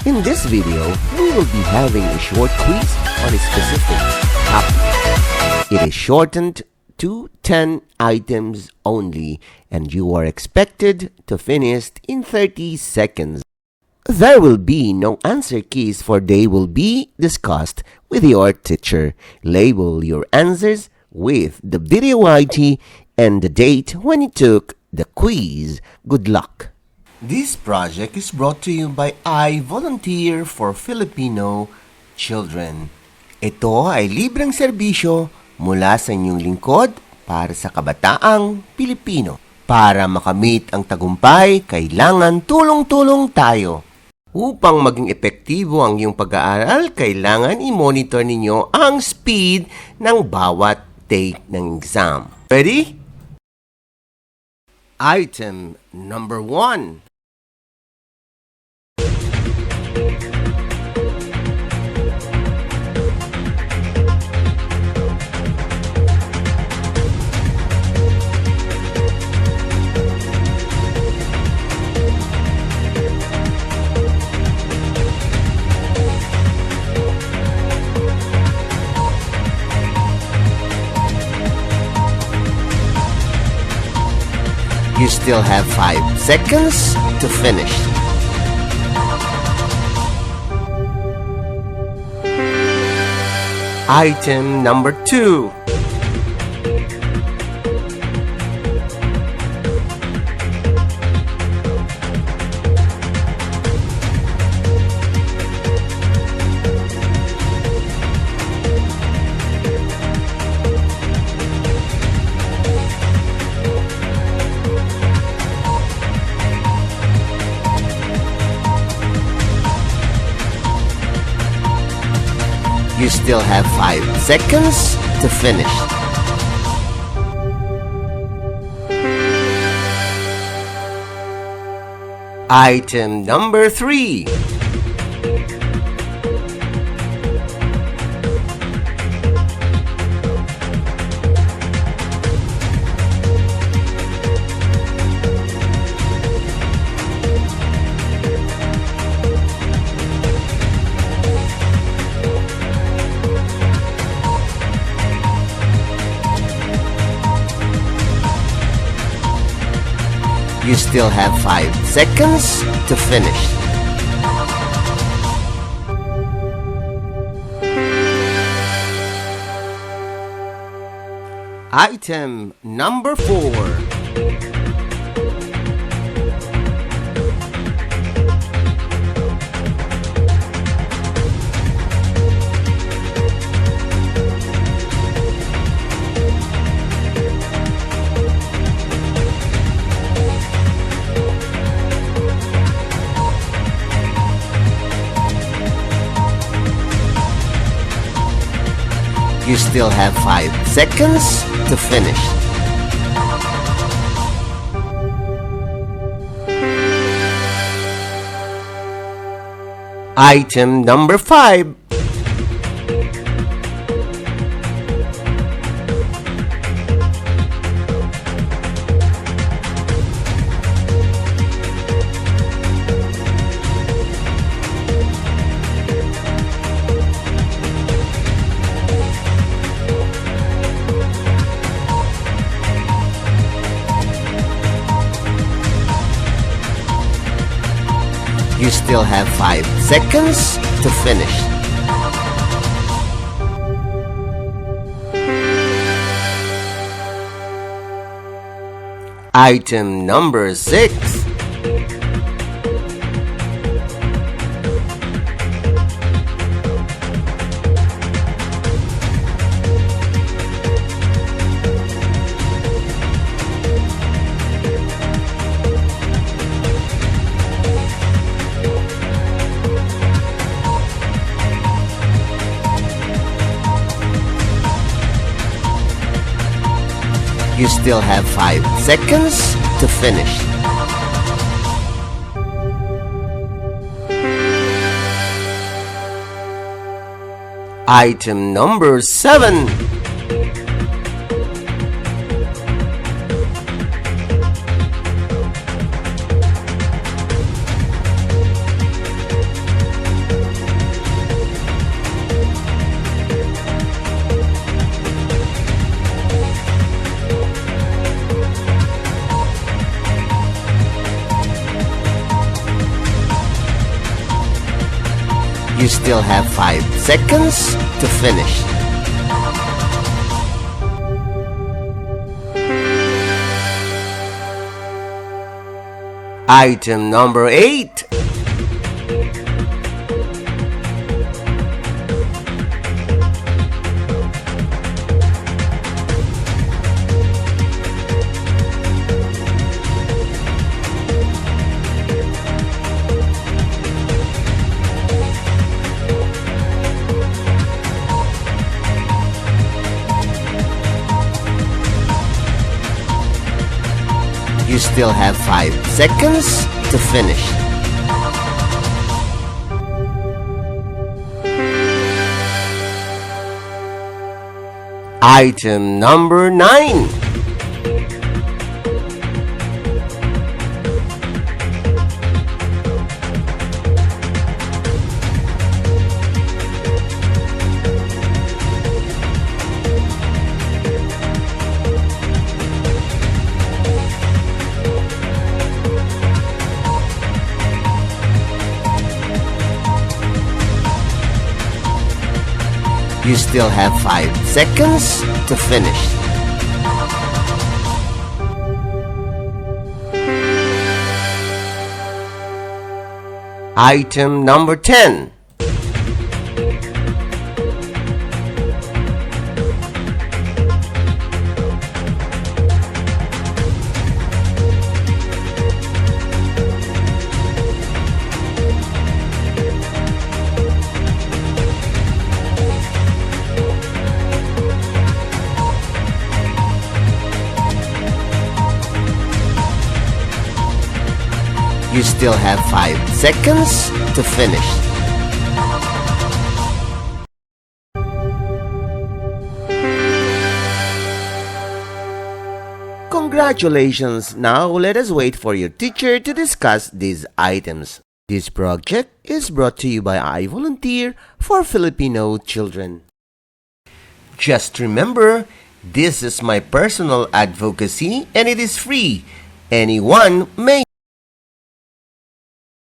In this video, we will be having a short quiz on a specific topic. It is shortened to 10 items only, and you are expected to finish in 30 seconds. There will be no answer keys, for they will be discussed with your teacher. Label your answers with the video ID and the date when you took the quiz. Good luck! This project is brought to you by I Volunteer for Filipino Children. Ito ay libreng serbisyo mula sa inyong lingkod para sa kabataang Pilipino. Para makamit ang tagumpay, kailangan tulong-tulong tayo. Upang maging epektibo ang iyong pag-aaral, kailangan i-monitor ninyo ang speed ng bawat take ng exam. Ready? Item number 1. You still have 5 seconds to finish. Item number 2. You still have 5 seconds to finish. Item number 3. You still have 5 seconds to finish. Item number 4. You still have 5 seconds to finish. Item number 5. You still have 5 seconds to finish. Item number 6. You still have 5 seconds to finish. Item number 7. You still have 5 seconds to finish. Item number 8. You still have 5 seconds to finish. Item number 9. You still have 5 seconds to finish. Item number 10. You still have 5 seconds to finish. Congratulations! Now let us wait for your teacher to discuss these items. This project is brought to you by I Volunteer for Filipino Children. Just remember, this is my personal advocacy and it is free. Anyone may